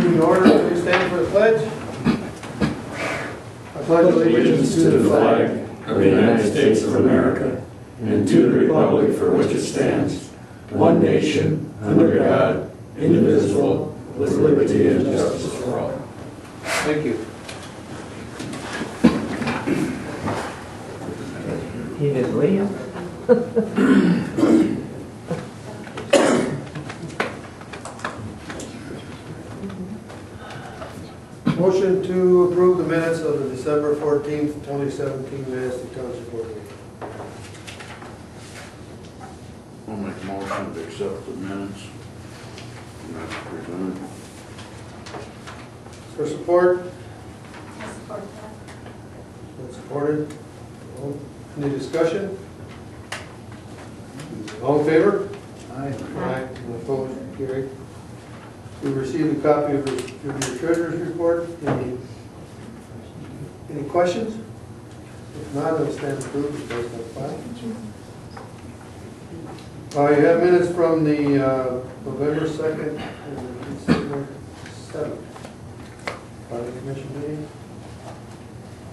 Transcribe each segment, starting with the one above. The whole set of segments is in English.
Meeting in order, please stand for the pledge. I pledge Allegiance to the flag of the United States of America and to the republic for which it stands, one nation, under God, indivisible, with liberty and justice for all. Thank you. He didn't leave. Motion to approve the minutes of the December 14th, 2017 Manistee Township Board meeting. I'll make a motion to accept the minutes. That's presented. For support? I support that. That's supported. Any discussion? All in favor? Aye. Aye. Opposed? Carried. We received a copy of your treasurer's report. Any questions? If not, I'll stand approved as based on file. You have minutes from the November 2nd and December 7th. Planning Commission meeting.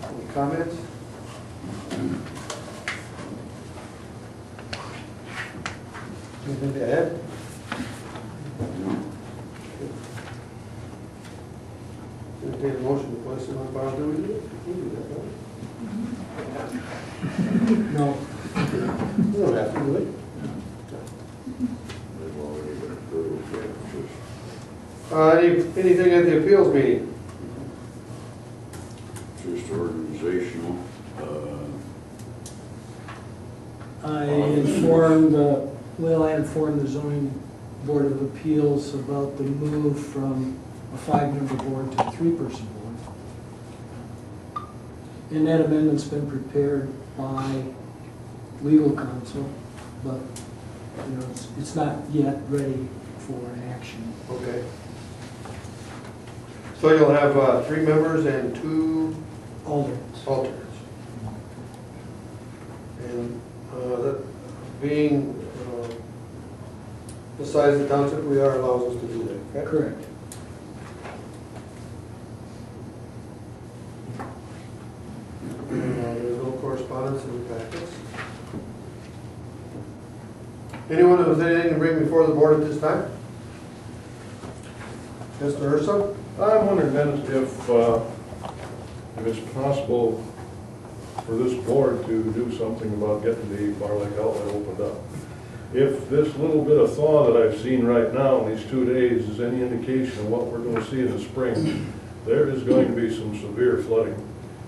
Any comments? Anything to add? Entertain a motion to place them on file. Do we do it? We do that, don't we? No. We don't have to do it. They've already been approved. Anything at the appeals meeting? Just organizational. I informed the zoning board of appeals about the move from a 5-member board to a 3-person board. And that amendment's been prepared by legal counsel, but it's not yet ready for action. Okay. So you'll have 3 members and 2 alternates. And that being the size of the township we are allows us to do that, correct? Correct. There's no correspondence in the packets. Anyone who has anything to bring before the board at this time? Mr. Urso? I'm wondering, Dennis, if it's possible for this board to do something about getting the Bar Lake outlet opened up. If this little bit of thaw that I've seen right now in these 2 days is any indication of what we're going to see in the spring, there is going to be some severe flooding.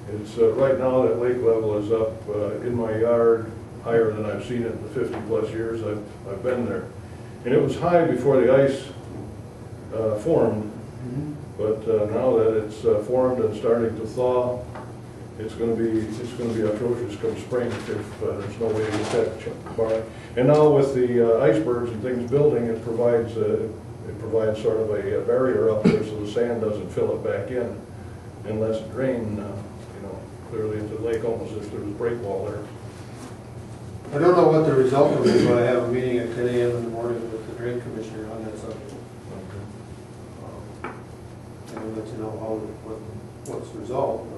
It's right now that lake level is up in my yard higher than I've seen it in the 50-plus years I've been there. And it was high before the ice formed, but now that it's formed and starting to thaw, it's going to be atrocious come spring if there's no way to get that bar. And now with the icebergs and things building, it provides sort of a barrier up there so the sand doesn't fill it back in and lets it drain clearly into the lake, almost as if there was a break wall there. I don't know what the result will be, but I have a meeting at 10 a.m. in the morning with the drain commissioner on that subject. And I'll let you know what's resolved.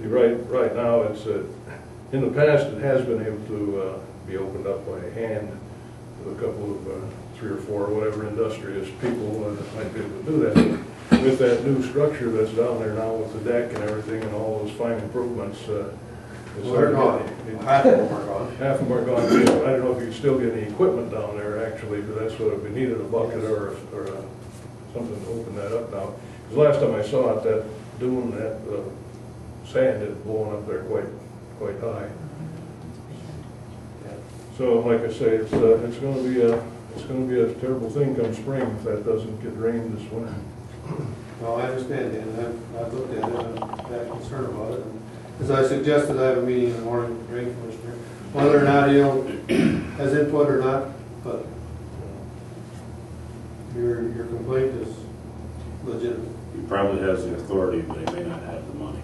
You're right now, it's in the past it has been able to be opened up by hand with a couple of 3 or 4 whatever industrious people that might be able to do that. With that new structure that's down there now with the deck and everything and all those fine improvements, they're gone. Half of them are gone. Half of them are gone. I don't know if you can still get any equipment down there actually, because that's what we needed, a bucket or something to open that up now. Because last time I saw it, that dune, that sand is blowing up there quite high. So, like I say, it's going to be a terrible thing come spring if that doesn't get rained this winter. Well, I understand, and I've looked at it, I'm that concerned about it. As I suggested, I have a meeting in the morning with the drain commissioner, whether or not he has input or not, but your complaint is legitimate. He probably has the authority, but he may not have the money.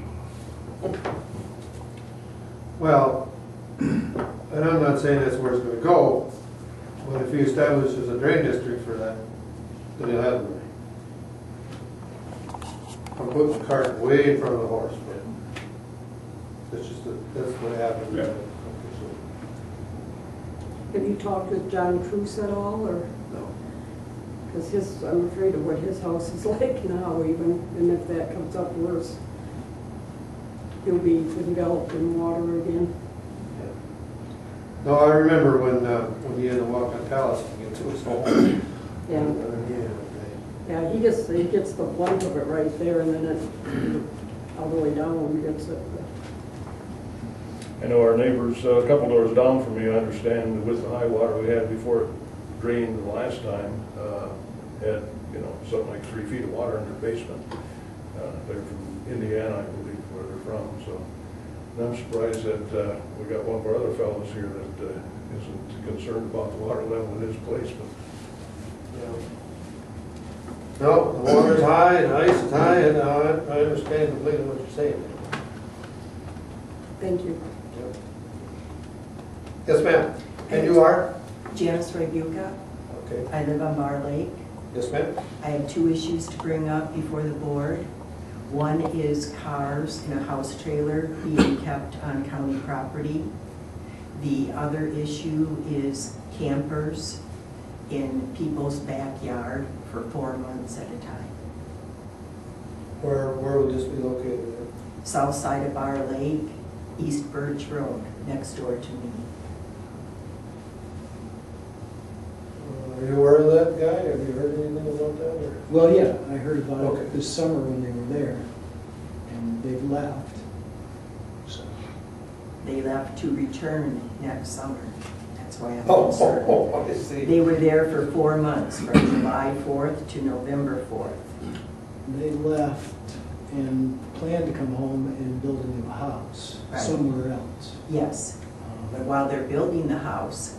Well, and I'm not saying that's where it's going to go, but if he establishes a drain district for that, then he'll have the money. I'm putting the cart way in front of the horse, but that's just, that's what happened. Yeah. Have you talked with John Cruz at all, or? No. Because his, I'm afraid of what his house is like now even, and if that comes up worse, he'll be enveloped in water again. No, I remember when he had to walk on pallets to get to his home. Yeah, yeah, he gets the blunt of it right there, and then it, all the way down, gets it. I know our neighbors, a couple doors down from me, I understand, with the high water we had before it drained the last time, had, you know, something like 3 feet of water in their basement. They're from Indiana, I believe, where they're from, so. And I'm surprised that we got one of our other fellows here that isn't concerned about the water level in his place, but. No, the water's high and ice is high, and I understand completely what you're saying. Thank you. Yes, ma'am. And you are? Janice Rebuka. Okay. I live on Bar Lake. Yes, ma'am. I have 2 issues to bring up before the board. One is cars in a house trailer being kept on county property. The other issue is campers in people's backyard for 4 months at a time. Where would this be located? South side of Bar Lake, East Birch Road, next door to me. Are you aware of that guy? Have you heard anything about that? Or? Well, yeah, I heard about Okay. it this summer when they were there, and they've left. So, They left to return next summer. That's why I'm Oh, concerned. I see. They were there for 4 months, from July 4th to November 4th. they left and planned to come home and build a new house Right. somewhere else. Yes, but while they're building the house,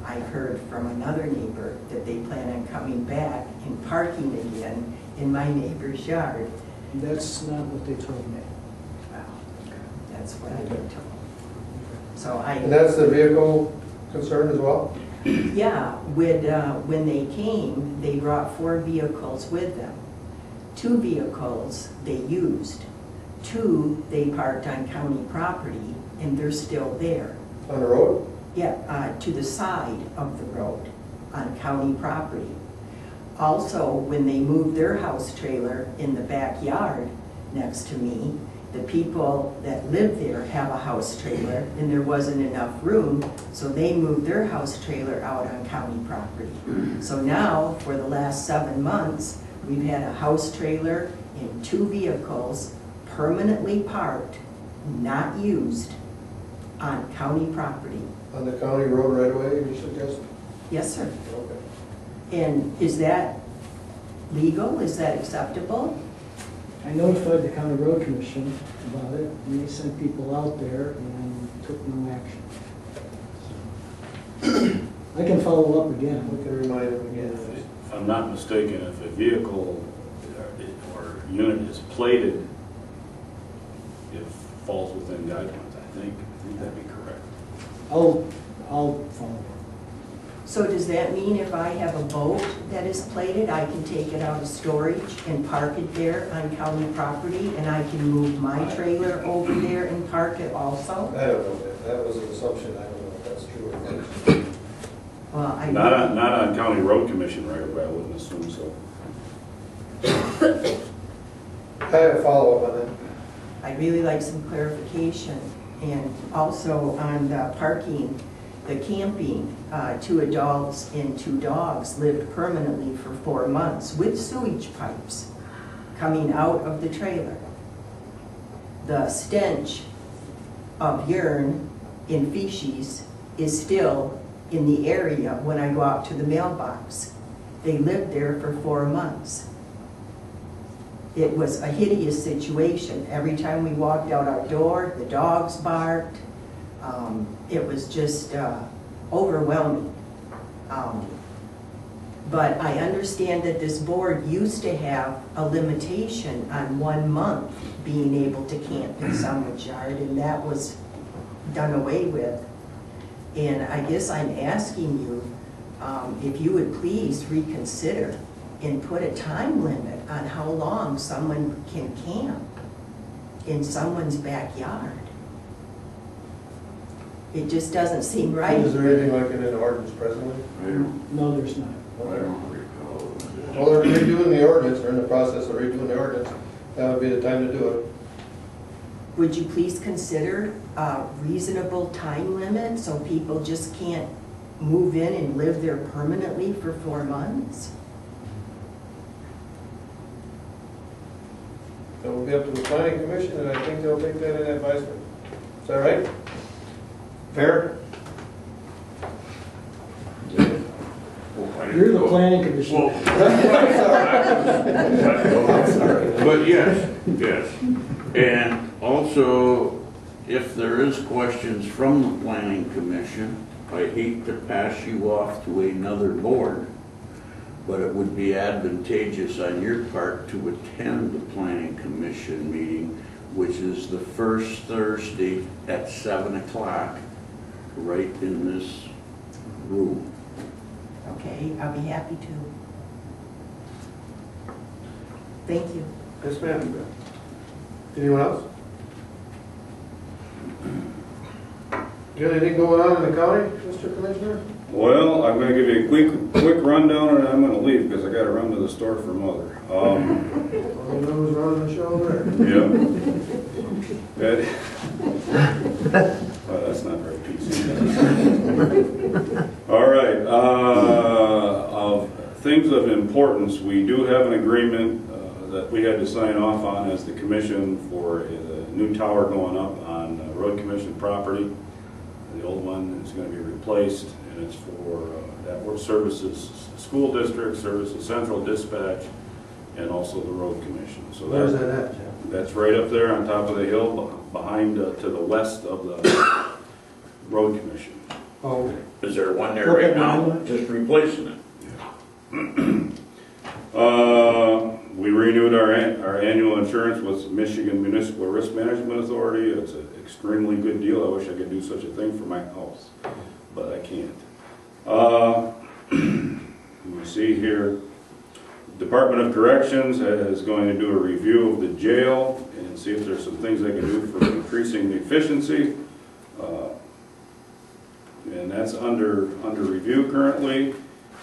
I've heard from another neighbor that they plan on coming back and parking again in my neighbor's yard. That's not what they told me. Well, that's what I've been told. So And that's the vehicle concern as well? yeah, when they came, they brought 4 vehicles with them. 2 vehicles they used. 2 they parked on county property, and they're still there. On the road? Yeah, to the side of the road on county property. Also, when they moved their house trailer in the backyard next to me, the people that live there have a house trailer and there wasn't enough room, so they moved their house trailer out on county property. So now, for the last 7 months, we've had a house trailer and 2 vehicles permanently parked, not used, on county property. On the county road right away, you suggest? Yes, sir. Okay. And is that legal? Is that acceptable? I notified the county road commission about it, and they sent people out there and took no action. So, I can follow up again. We can remind them again. If I'm not mistaken, if a vehicle or unit is plated, it falls within guidelines, I think that'd be correct. I'll follow up. So does that mean if I have a boat that is plated, I can take it out of storage and park it there on county property, and I can move my trailer over there and park it also? I don't know, that was an assumption, I don't know if that's true or not. Well, I Not on county road commission right away, I wouldn't assume so. I have a follow-up on that. I'd really like some clarification. And also on the parking, the camping, 2 adults and 2 dogs lived permanently for 4 months with sewage pipes coming out of the trailer. The stench of urine and feces is still in the area when I go out to the mailbox. They lived there for 4 months. It was a hideous situation. Every time we walked out our door, the dogs barked. It was just overwhelming. But I understand that this board used to have a limitation on 1 month being able to camp in someone's yard, and that was done away with. And I guess I'm asking you if you would please reconsider and put a time limit on how long someone can camp in someone's backyard. It just doesn't seem right. Is there anything like it in ordinance presently? No, there's not. I don't recall. Well, they're redoing the ordinance, they're in the process of redoing the ordinance. That would be the time to do it. Would you please consider a reasonable time limit so people just can't move in and live there permanently for 4 months? That will be up to the planning commission, and I think they'll take that in advisement. Is that right? Fair? You're the planning commission. But yes. And also, if there is questions from the planning commission, I hate to pass you off to another board, but it would be advantageous on your part to attend the planning commission meeting, which is the first Thursday at 7 o'clock, right in this room. Okay, I'll be happy to. Thank you. Yes, ma'am. Anyone else? Got anything going on in the county, Mr. Commissioner? Well, I'm gonna give you a quick rundown and I'm gonna leave because I gotta run to the store for Mother. Well, who's running the show there? Well, that's not very PC. All right, of things of importance, we do have an agreement that we had to sign off on as the commission for a new tower going up on Road Commission property. The old one is going to be replaced, and it's for that work services school district, services central dispatch, and also the Road Commission. So Where's that at, Jeff? that's right up there on top of the hill, behind to the west of the Road Commission. Oh, okay. Is there one there right now? Just replacing it? We renewed our annual insurance with Michigan Municipal Risk Management Authority. It's an extremely good deal. I wish I could do such a thing for my house, but I can't. You see here, Department of Corrections is going to do a review of the jail and see if there's some things they can do for increasing the efficiency. And that's under review currently.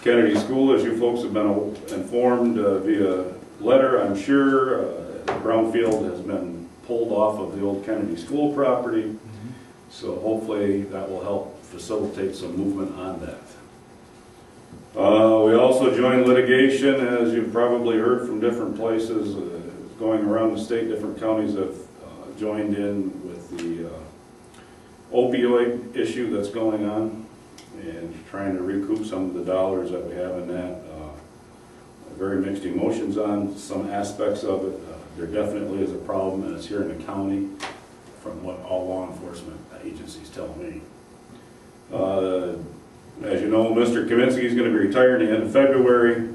Kennedy School, as you folks have been informed via letter, I'm sure, brownfield has been pulled off of the old Kennedy School property. So hopefully that will help facilitate some movement on that. We also joined litigation, as you've probably heard from different places, going around the state, different counties have joined in with the opioid issue that's going on and trying to recoup some of the dollars that we have in that. Very mixed emotions on some aspects of it. There definitely is a problem, and it's here in the county from what all law enforcement agencies tell me. As you know, Mr. Kaminsky is going to be retiring at the end of February.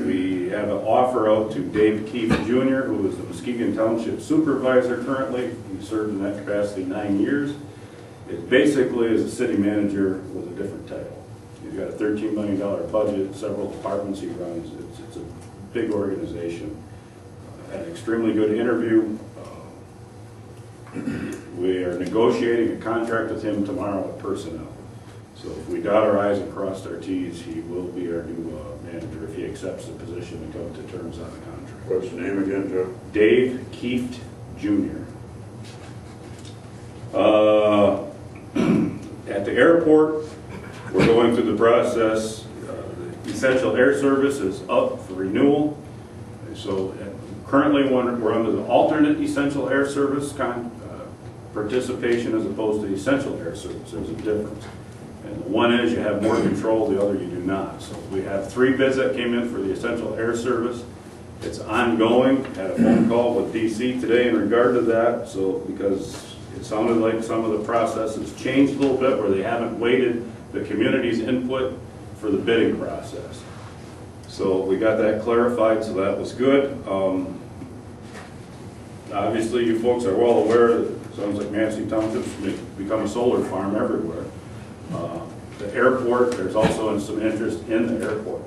We have an offer out to Dave Keefe Jr., who is the Muskegon Township Supervisor currently. He served in that capacity 9 years. It basically is a city manager with a different title. He's got a $13 million budget, several departments he runs. It's a big organization. Had an extremely good interview. We are negotiating a contract with him tomorrow with personnel. So if we dot our I's and cross our T's, he will be our new manager if he accepts the position and come to terms on the contract. What's the name again, Joe? Dave Keefe Jr. At the airport, we're going through the process. The essential air service is up for renewal. So currently we're under the alternate essential air service participation as opposed to essential air service. There's a difference. And the one is you have more control, the other you do not. So we have 3 bids that came in for the essential air service. It's ongoing. Had a phone call with DC today in regard to that. So because it sounded like some of the process has changed a little bit where they haven't weighted the community's input for the bidding process. So we got that clarified, so that was good. Obviously, you folks are well aware that it sounds like Manistee Township's become a solar farm everywhere. The airport, there's also some interest in the airport.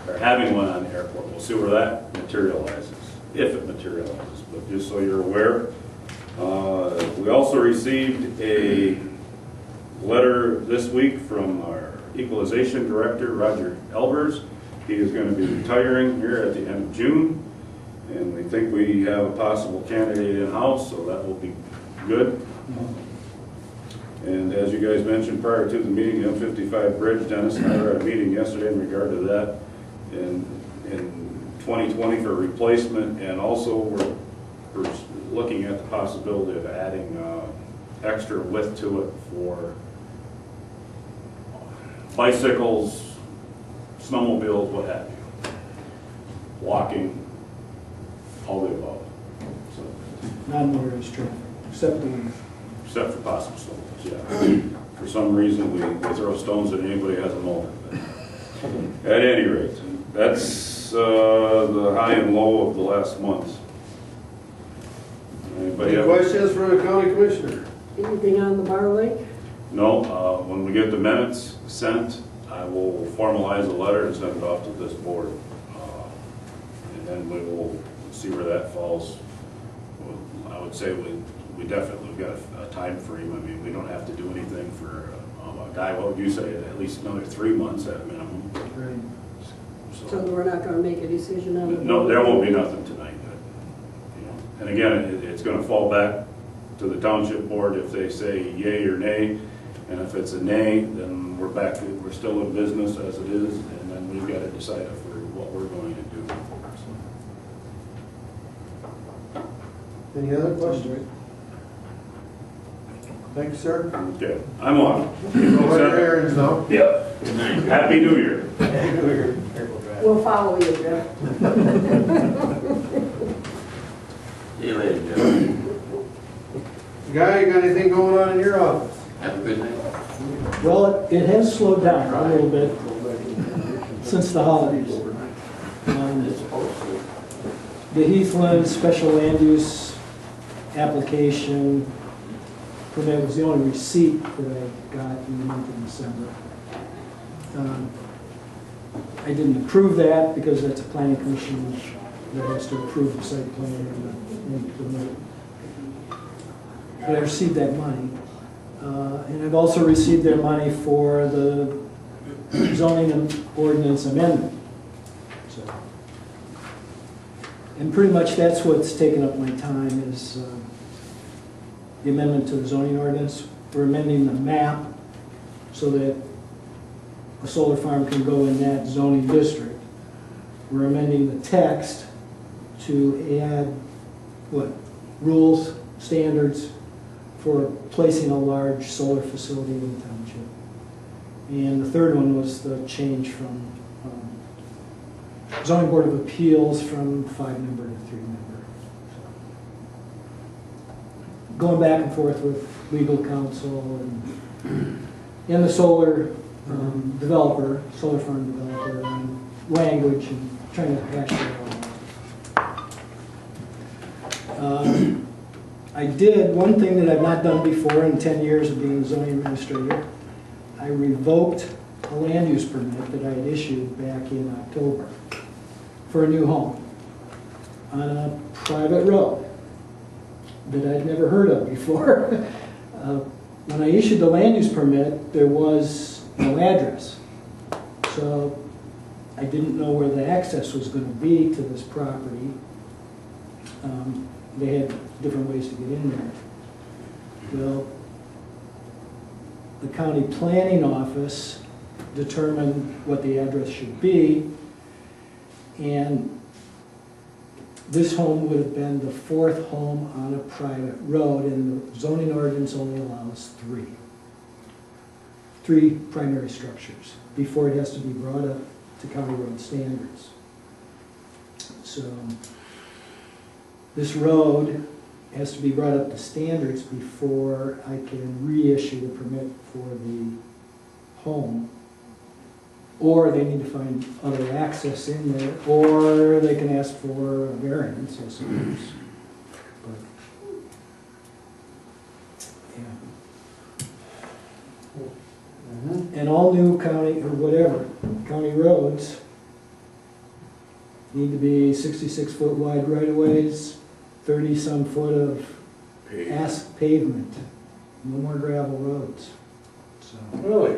or having one on the airport. We'll see where that materializes, if it materializes. But just so you're aware, we also received a letter this week from our equalization director, Roger Elbers. He is going to be retiring here at the end of June, and we think we have a possible candidate in-house, so that will be good. And as you guys mentioned prior to the meeting, the M55 bridge, Dennis and I were at a meeting yesterday in regard to that in 2020 for replacement, and also we're looking at the possibility of adding extra width to it for bicycles, snowmobiles, what have you, walking, all the above. So, Non-motorized traffic, except for possible stones, yeah. For some reason, we throw stones at anybody who has a motor. But at any rate, that's the high and low of the last month. Anybody Any have questions for the county commissioner? Anything on the Bar Lake? No, when we get the minutes sent, I will formalize a letter and send it off to this board. And then we will see where that falls. I would say we definitely got a time frame. I mean, we don't have to do anything for a guy, what would you say, at least another 3 months at minimum. right. So we're not gonna make a decision on it? No, there won't be nothing tonight. You know. And again, it's gonna fall back to the township board if they say yay or nay. And if it's a nay, then we're back, we're still in business as it is, and then we've got to decide if what we're going to do. Any other questions? Thank you, sir. Okay, I'm on. Go right there and so. Yep. Happy New Year. We'll follow you, Jeff. See you later, Joe. Guy, you got anything going on in your office? Have a good night. Well, it has slowed down a little bit since the holidays. The Heathland special land use application permit was the only receipt that I got in the month of December. I didn't approve that because that's a planning commission that has to approve the site plan and the permit. But I received that money. And I've also received their money for the zoning and ordinance amendment. So, and pretty much that's what's taken up my time is the amendment to the zoning ordinance. We're amending the map so that a solar farm can go in that zoning district. We're amending the text to add, rules, standards for placing a large solar facility in the township. And the third one was the change from zoning board of appeals from 5-member to 3-member. Going back and forth with legal counsel and the solar developer, solar farm developer, and language, and trying to hash it all out. I did one thing that I've not done before in 10 years of being a zoning administrator. I revoked a land use permit that I had issued back in October for a new home on a private road that I'd never heard of before. When I issued the land use permit, there was no address. So I didn't know where the access was going to be to this property. They had different ways to get in there. Well, the county planning office determined what the address should be, and this home would have been the 4th home on a private road, and the zoning ordinance only allows 3 primary structures before it has to be brought up to county road standards. So this road has to be brought up to standards before I can reissue the permit for the home. Or they need to find other access in there, or they can ask for a variance, I suppose. But, yeah. And all new county, or whatever, county roads Need to be 66-foot wide right-of-ways, 30-some foot of pavement. No more gravel roads. So, Really?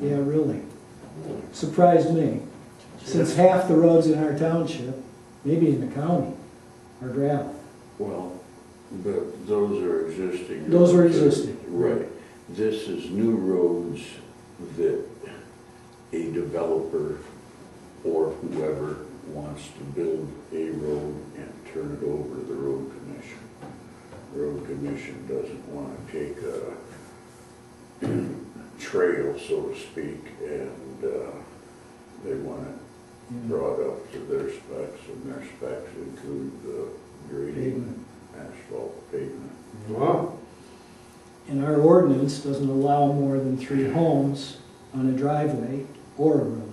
yeah, really. Surprised me. Since half the roads in our township, maybe in the county, are gravel. Well, but those are existing. Those were roads. existing. Right. This is new roads that a developer or whoever wants to build a road and turn it over to the road commission. The road commission doesn't want to take a trail, so to speak, and they want it brought up to their specs, and their specs include the grading, asphalt pavement. Wow. And our ordinance doesn't allow more than 3 homes on a driveway or a road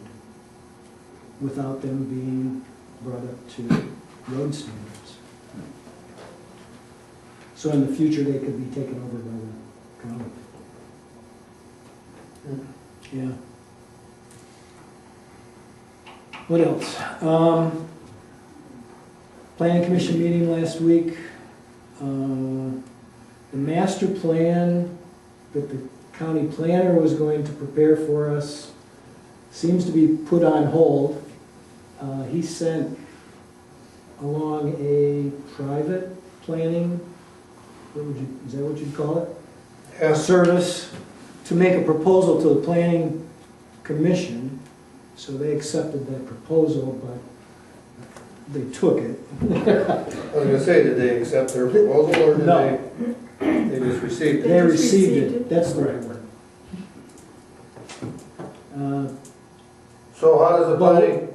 without them being brought up to road standards. So in the future, they could be taken over by the county. Yeah. What else? Planning Commission meeting last week. The master plan that the county planner was going to prepare for us seems to be put on hold. He sent along a private planning, is that what you'd call it? A service to make a proposal to the planning commission. So they accepted that proposal, but they took it. I was gonna say, did they accept their proposal, or did No. they just received it? They just received received it, it. that's the right word. So how does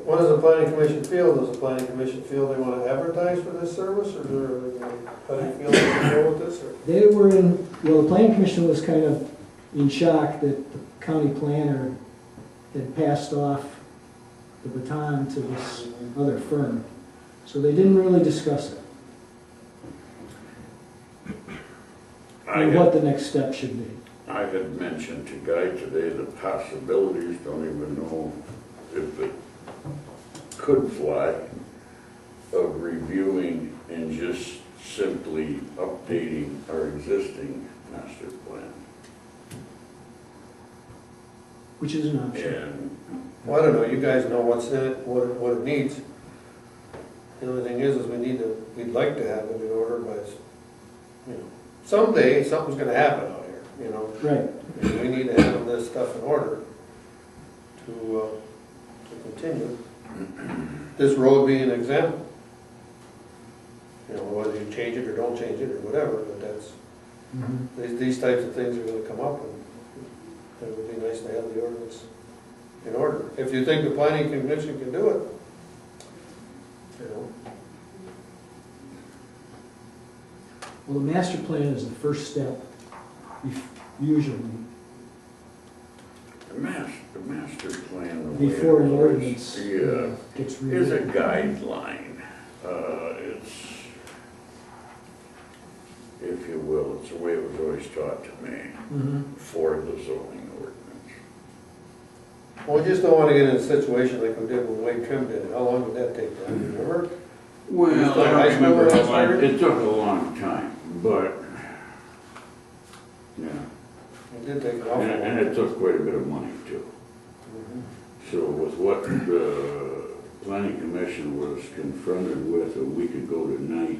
what does the planning commission feel? Does the planning commission feel they want to advertise for this service, or how do you feel they can go with this? Or? They were in, well, the planning commission was kind of in shock that the county planner had passed off the baton to this other firm. So they didn't really discuss it, and what the next step should be. I had mentioned to Guy today the possibilities, don't even know if it could fly, of reviewing and just simply updating our existing master plan. Which is an option. And Well, I don't know. You guys know what's in it, what it needs. The only thing is we'd like to have it in order, but someday something's going to happen out here. Right. And we need to have this stuff in order to continue. This road being an example. Whether you change it or don't change it or whatever, but that's, these types of things are gonna come up, and it would be nice to have the ordinance in order. If you think the planning commission can do it, Well, the master plan is the first step, usually, the master plan, the way before it an was, ordinance gets is a reviewed. guideline. It's, if you will, it's the way it was always taught to me for the zoning ordinance. well, we just don't wanna get in a situation like we did when Wade Trim did it. How long did that take, Don? Do you remember? Well, Still I high don't school remember when that how long, started? it took a long time, but, yeah. It did take an awful long And time. it took quite a bit of money too. So with what the planning commission was confronted with a week ago tonight,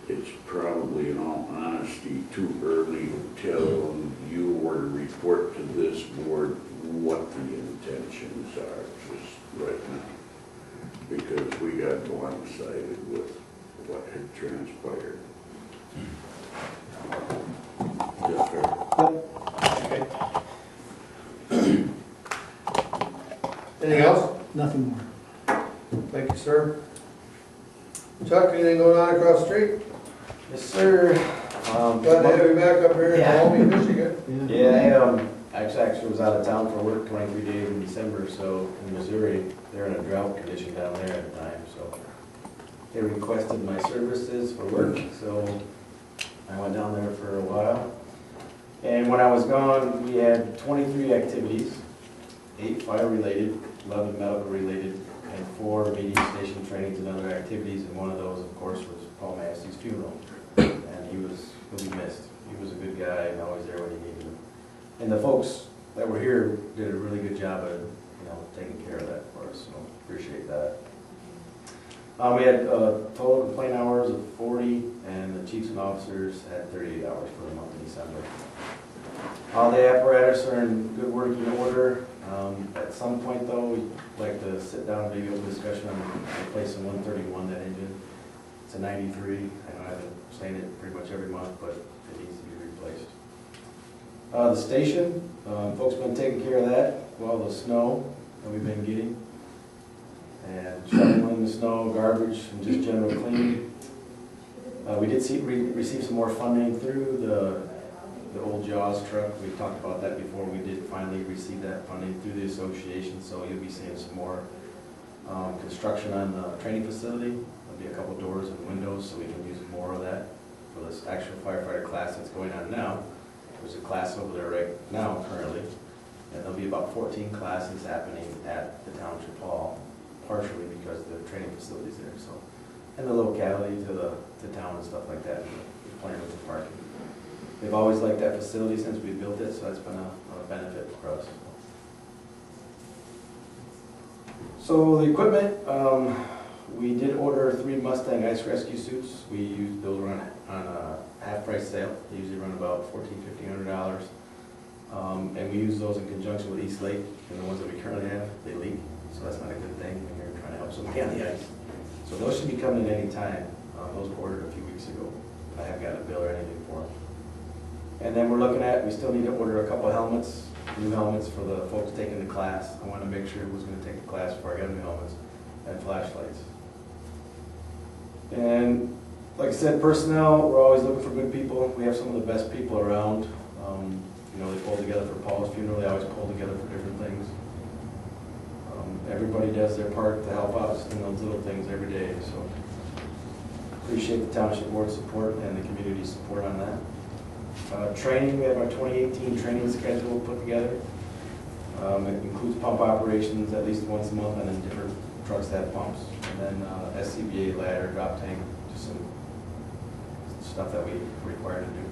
it's probably, in all honesty, too early to tell you or to report to this board what the intentions are just right now. Because we got blindsided with what had transpired. Is that fair? Anything else? Nothing more. Thank you, sir. Chuck, anything going on across the street? Yes, sir. Glad to have you back up here in Yeah. Albany, Michigan. Yeah, I actually was out of town for work 23 days in December, so in Missouri, they're in a drought condition down there at the time, so they requested my services for work, so I went down there for a while. And when I was gone, we had 23 activities, 8 fire-related, 11 medical-related, and 4 meeting station trainings and other activities, and one of those, of course, was Paul Manistee's funeral. And he'll be missed. He was a good guy and always there when you needed him. And the folks that were here did a really good job of, taking care of that for us, so appreciate that. We had total complaint hours of 40, and the chiefs and officers had 38 hours for the month of December. All the apparatus are in good working order. At some point though, we'd like to sit down and maybe have a discussion on replacing 131, that engine. It's a 93. I know I've been saying it pretty much every month, but it needs to be replaced. The station, folks have been taking care of that. Well, the snow that we've been getting, and shoveling the snow, garbage, and just general cleaning. We did receive some more funding through the old Jaws truck. We talked about that before. We did finally receive that funding through the association, so you'll be seeing some more construction on the training facility. There'll be a couple doors and windows, so we can use more of that for this actual firefighter class that's going on now. There's a class over there right now currently, and there'll be about 14 classes happening at the Township Hall, partially because the training facility's there, so, and the locality to town and stuff like that, and playing with the parking. They've always liked that facility since we built it, so that's been a benefit for us. So the equipment, we did order 3 Mustang ice rescue suits. We used those on a half-price sale. They usually run about $1,400–1,500. And we use those in conjunction with East Lake, and the ones that we currently have, they leak, so that's not a good thing when you're trying to help somebody on the ice. So those should be coming at any time. Those were ordered a few weeks ago. I haven't got a bill or anything for them. And then we're looking at, we still need to order a couple helmets, new helmets for the folks taking the class. I want to make sure who's going to take the class before I got new helmets, and flashlights. And like I said, personnel, we're always looking for good people. We have some of the best people around. They pulled together for Paul's funeral. They always pull together for different things. Everybody does their part to help out in those little things every day. So appreciate the Township Board support and the community support on that. Training, we have our 2018 training schedule put together. It includes pump operations at least once a month, and then different trucks that have pumps. And then SCBA ladder, drop tank, just some stuff that we require to do.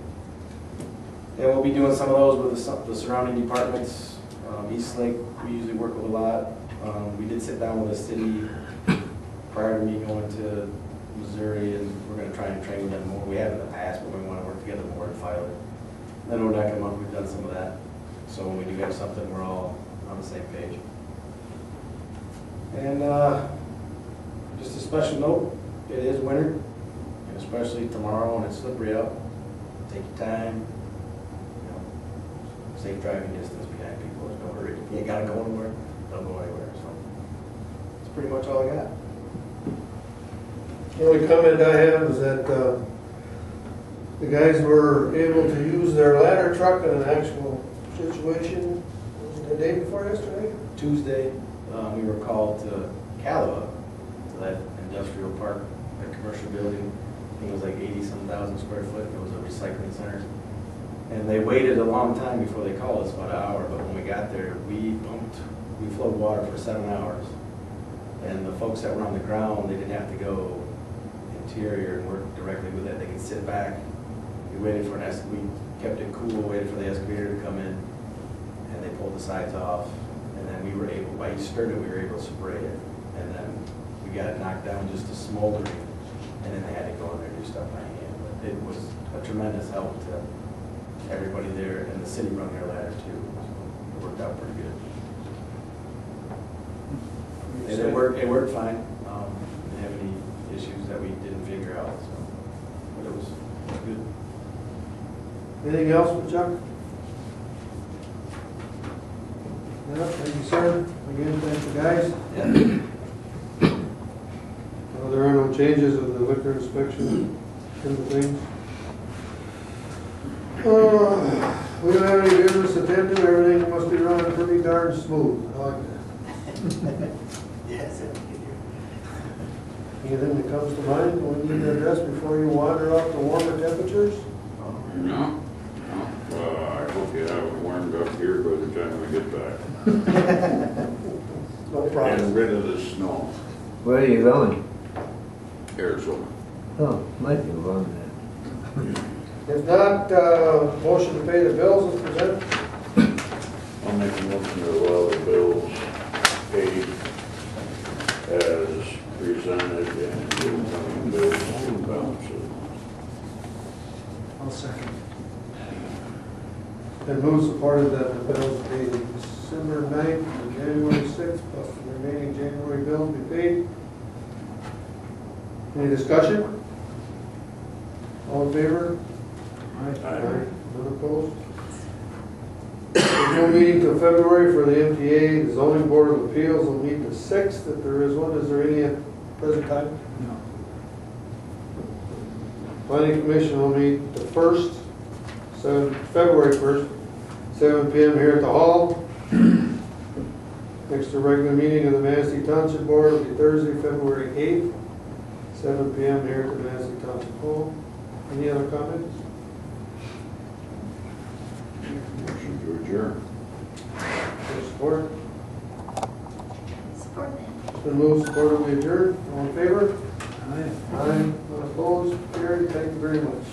And we'll be doing some of those with the surrounding departments. East Lake, we usually work with a lot. We did sit down with the city prior to me going to Missouri, and we're going to try and train them more. We have in the past, but we want to work together more and file it. Then over that month, we've done some of that. So when we do have something, we're all on the same page. And just a special note, it is winter, and especially tomorrow when it's slippery out. Take your time. Safe driving distance behind people. There's no hurry. You ain't got to go anywhere. Don't go anywhere. So that's pretty much all I got. The only comment I have is that the guys were able to use their ladder truck in an actual situation. Was it the day before yesterday? Tuesday, we were called to Calawa, to that industrial park, that commercial building. I think it was like 80-some-thousand square foot. It was a recycling center. And they waited a long time before they called us, about an hour. But when we got there, we flowed water for 7 hours. And the folks that were on the ground, they didn't have to go interior and work directly with it. They could sit back. We waited for we kept it cool, waited for the excavator to come in, and they pulled the sides off. And then we were able, by each skirt, we were able to spray it. And then we got it knocked down just to smoldering, and then they had to go in there and do stuff by hand. But it was a tremendous help to everybody there, and the city run their ladder too. So it worked out pretty good. And it worked fine. Didn't have any issues that we didn't figure out, so but it was good. Anything else with Chuck? No, thank you, sir. Again, thank you, guys. Yeah. Well, there are no changes of the liquor inspection and the things. We don't have any business to attend to. Everything must be running pretty darn smooth. I like that. Yes. Anything that comes to mind we need to address before you wander off to warmer temperatures? No. Well, I hope you have it warmed up here by the time we get back. No process. And rid of the snow. Where are you going? Arizona. Oh, might be wrong then. If not, motion to pay the bills is presented. I'll make a motion to allow the bills paid as presented and the incoming bills to balance. I'll second. And move supported that the bills paid December 9th and January 6th, plus the remaining January bills be paid. Any discussion? All in favor? Aye. None opposed? There's no meeting till February for the MTA. The zoning board of appeals will meet the 6th, if there is one. Is there any at present time? No. Planning commission will meet the 1st, February 1st, 7 p.m. here at the hall. Next to regular meeting of the Manistee Township Board will be Thursday, February 8th, 7 p.m. here at the Manistee Township Hall. Any other comments? Motion to adjourn. Support? Support that. It's been moved, supported, we adjourn. All in favor? Aye. Aye. None opposed? Carried. Thank you very much.